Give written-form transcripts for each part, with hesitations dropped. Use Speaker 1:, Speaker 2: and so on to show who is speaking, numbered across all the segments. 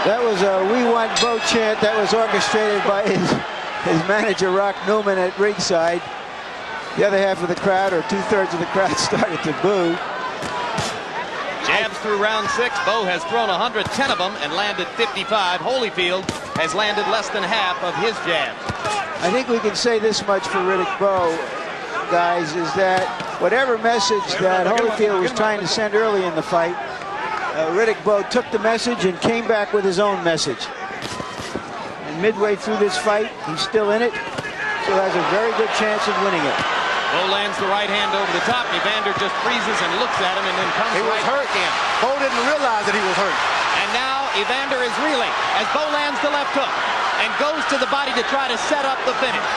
Speaker 1: That was a "We Want Bowe" chant that was orchestrated by his manager, Rock Newman, at ringside. The other half of the crowd, or 2/3 of the crowd, started to boo.
Speaker 2: Jabs through round 6. Bowe has thrown 110 of them and landed 55. Holyfield has landed less than half of his jabs.
Speaker 1: I think we can say this much for Riddick Bowe, guys, is that whatever message that Holyfield was trying to send early in the fight, Riddick Bowe took the message and came back with his own message. And midway through this fight, he's still in it, so has a very good chance of winning it.
Speaker 2: Bowe lands the right hand over the top. Evander just freezes and looks at him and then comes
Speaker 3: He was
Speaker 2: right
Speaker 3: hurt.
Speaker 2: in.
Speaker 3: Bowe didn't realize that he was hurt.
Speaker 2: And now Evander is reeling as Bowe lands the left hook and goes to the body to try to set up the finish.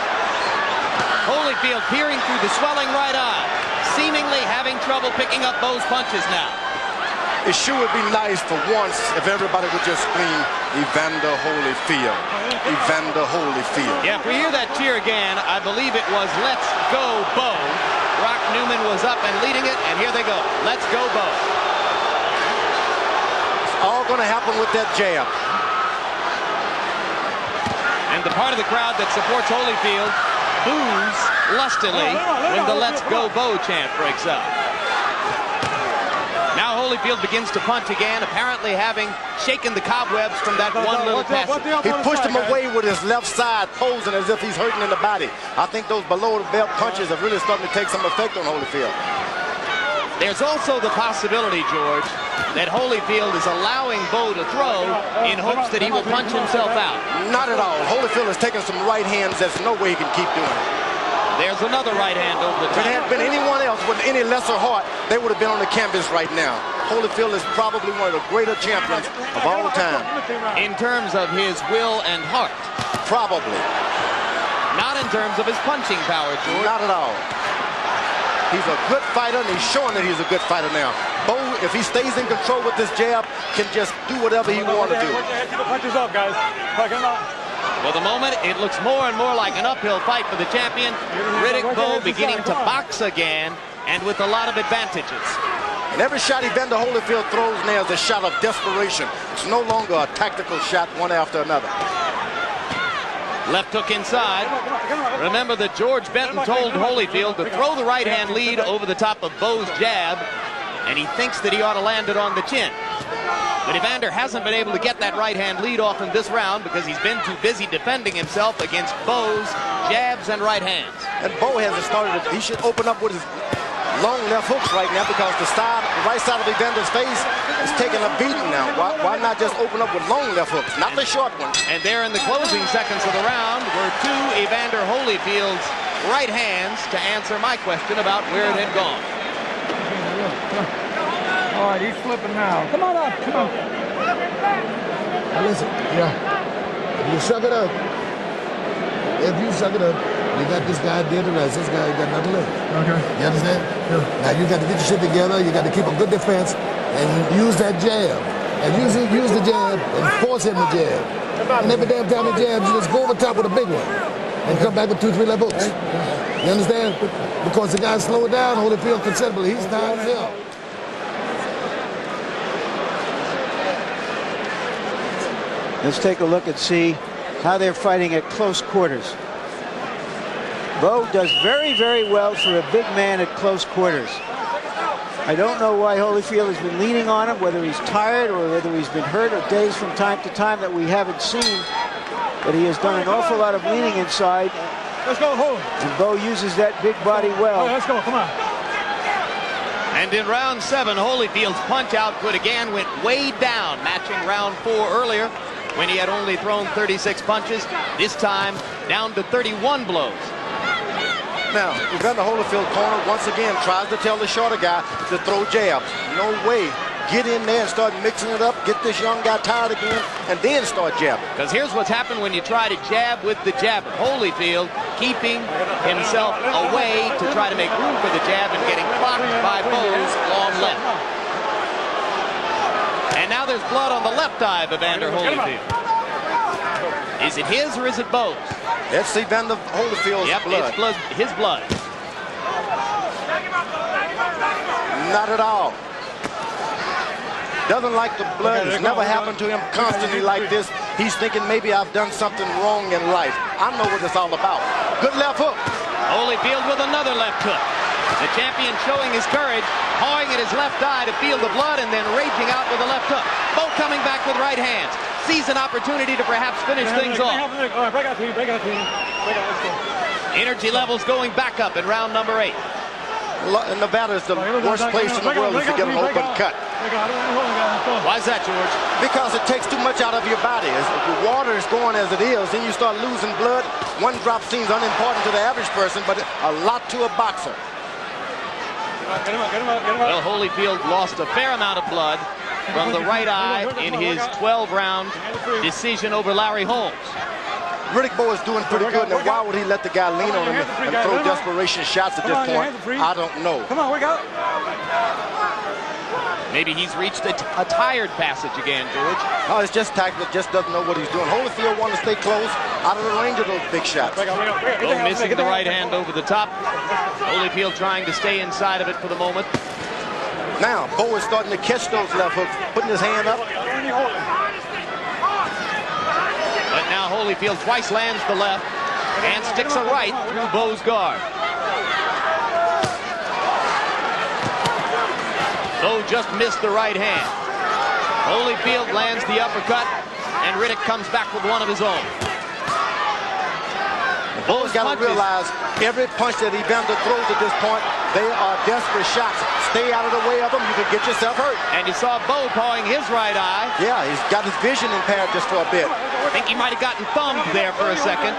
Speaker 2: Holyfield peering through the swelling right eye, seemingly having trouble picking up Bowe's punches now.
Speaker 3: It sure would be nice for once if everybody would just scream, Evander Holyfield. Evander Holyfield.
Speaker 2: Yeah, if we hear that cheer again, I believe it was "Let's Go Bowe." Rock Newman was up and leading it, and here they go. Let's go Bowe.
Speaker 3: It's all going to happen with that jab.
Speaker 2: And the part of the crowd that supports Holyfield boos lustily when the "Let's Go Bowe" chant breaks out. Now Holyfield begins to punch again, apparently having shaken the cobwebs from that one little pass.
Speaker 3: He pushed him away with his left side, posing as if he's hurting in the body. I think those below-the-belt punches are really starting to take some effect on Holyfield.
Speaker 2: There's also the possibility, George, that Holyfield is allowing Bowe to throw in hopes that he will punch himself out.
Speaker 3: Not at all. Holyfield has taken some right hands. There's no way he can keep doing it.
Speaker 2: There's another right hand over the top.
Speaker 3: If it had been anyone else with any lesser heart, they would have been on the canvas right now. Holyfield is probably one of the greater champions of all time.
Speaker 2: In terms of his will and heart.
Speaker 3: Probably.
Speaker 2: Not in terms of his punching power, George.
Speaker 3: Not at all. He's a good fighter, and he's showing that he's a good fighter now. Bowe, if he stays in control with this jab, can just do whatever he wants to do.
Speaker 4: Keep the punches off, guys.
Speaker 2: For the moment, it looks more and more like an uphill fight for the champion. Riddick Bowe beginning to box again, and with a lot of advantages.
Speaker 3: And every shot Evander Holyfield throws now is a shot of desperation. It's no longer a tactical shot one after another.
Speaker 2: Left hook inside. Remember that George Benton told Holyfield to throw the right-hand lead over the top of Bowe's jab, and he thinks that he ought to land it on the chin. But Evander hasn't been able to get that right-hand lead off in this round because he's been too busy defending himself against Bowe's jabs and right hands.
Speaker 3: And Bowe hasn't started. He should open up with his long left hooks right now because the right side of Evander's face is taking a beating now. Why not just open up with long left hooks, not the short ones?
Speaker 2: And there in the closing seconds of the round were two Evander Holyfield's right hands to answer my question about where it had gone.
Speaker 4: All right, he's flipping now. Come on up, come on.
Speaker 5: Now listen, if you suck it up, you got this guy dead to rest. This guy ain't got nothing left.
Speaker 4: Okay.
Speaker 5: You understand? Yeah. Now you got to get your shit together. You got to keep a good defense and use that jab. And use the jab and force him to jab. And every damn time he jabs, you just go over top with a big one and come back with 2-3 left hooks. You understand? Because the guy slowed down Holyfield considerably. He's tired as hell.
Speaker 1: Let's take a look and see how they're fighting at close quarters. Bowe does very, very well for a big man at close quarters. I don't know why Holyfield has been leaning on him, whether he's tired or whether he's been hurt or dazed from time to time that we haven't seen. But he has done an awful lot of leaning inside.
Speaker 4: Let's go, hold.
Speaker 1: And Bowe uses that big body well.
Speaker 4: Let's go, come on.
Speaker 2: And in round 7, Holyfield's punch output again went way down, matching round 4 earlier when he had only thrown 36 punches. This time down to 31 blows.
Speaker 3: Now, Evander Holyfield corner once again tries to tell the shorter guy to throw jabs. No way. Get in there and start mixing it up, get this young guy tired again, and then start jabbing.
Speaker 2: Because here's what's happened when you try to jab with the jabber. Holyfield keeping himself away to try to make room for the jab and getting clocked by Bowe's long left. And now there's blood on the left eye of Evander Holyfield. Is it his or is it Bowe's?
Speaker 3: It's Evander Holyfield's blood.
Speaker 2: It's his blood.
Speaker 3: Not at all. Doesn't like the blood. It's never happened to him constantly like this. He's thinking maybe I've done something wrong in life. I know what it's all about. Good left hook.
Speaker 2: Holyfield with another left hook. The champion showing his courage, pawing at his left eye to feel the blood and then raging out with a left hook. Bowe coming back with right hands. Sees an opportunity to perhaps finish things off.
Speaker 4: All right, break out, team. Break out, team. Break out, let's go.
Speaker 2: Energy levels going back up in round number 8.
Speaker 3: Nevada is the worst place in the world to get an open cut.
Speaker 2: Why is that, George?
Speaker 3: Because it takes too much out of your body. As the water is going as it is, then you start losing blood. One drop seems unimportant to the average person, but a lot to a boxer.
Speaker 2: Well, Holyfield lost a fair amount of blood from the right eye in his 12-round decision over Larry Holmes.
Speaker 3: Riddick Bowe is doing pretty good. Now, why would he let the guy lean on him and throw desperation shots at this point? I don't know.
Speaker 4: Come on, wake up.
Speaker 2: Maybe he's reached a tired passage again, George.
Speaker 3: No, it's just tactical. Just doesn't know what he's doing. Holyfield wants to stay close, out of the range of those big shots.
Speaker 2: Bowe missing the right hand over the top. Holyfield trying to stay inside of it for the moment.
Speaker 3: Now, Bowe is starting to catch those left hooks, putting his hand up.
Speaker 2: But now Holyfield twice lands the left and sticks a right through Bowe's guard. Bowe just missed the right hand. Holyfield lands the uppercut, and Riddick comes back with one of his own.
Speaker 3: Bowe's got to realize every punch that Evander throws at this point, they are desperate shots. Stay out of the way of them, you can get yourself hurt.
Speaker 2: And you saw Bowe pawing his right eye.
Speaker 3: Yeah, he's got his vision impaired just for a bit.
Speaker 2: I think he might have gotten thumbed there for a second.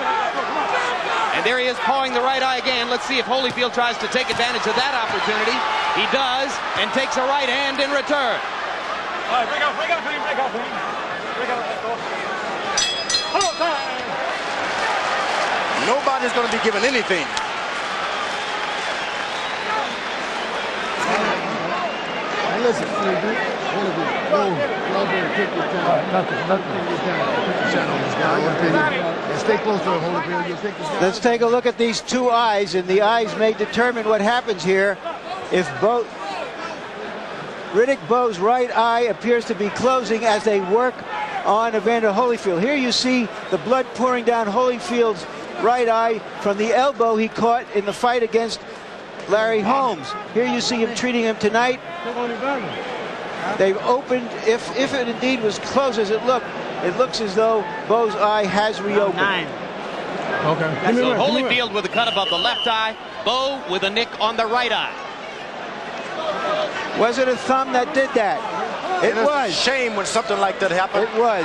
Speaker 2: And there he is pawing the right eye again. Let's see if Holyfield tries to take advantage of that opportunity. He does, and takes a right hand in return.
Speaker 4: All right, break out, break out, break out, break out, let's go. Hold time.
Speaker 3: Nobody's going to be given anything.
Speaker 5: Hey, listen, stay close to him, Holyfield. You take the shot.
Speaker 1: Let's take a look at these two eyes, and the eyes may determine what happens here. If Riddick Bowe's right eye appears to be closing as they work on Evander Holyfield. Here you see the blood pouring down Holyfield's right eye from the elbow he caught in the fight against Larry Holmes. Here you see him treating him tonight. They've opened, if it indeed was closed as it looks as though Bowe's eye has reopened.
Speaker 4: Okay.
Speaker 2: So Holyfield with a cut above the left eye, Bowe with a nick on the right eye.
Speaker 1: Was it a thumb that did that? It was.
Speaker 3: It's a shame when something like that happens.
Speaker 1: It was.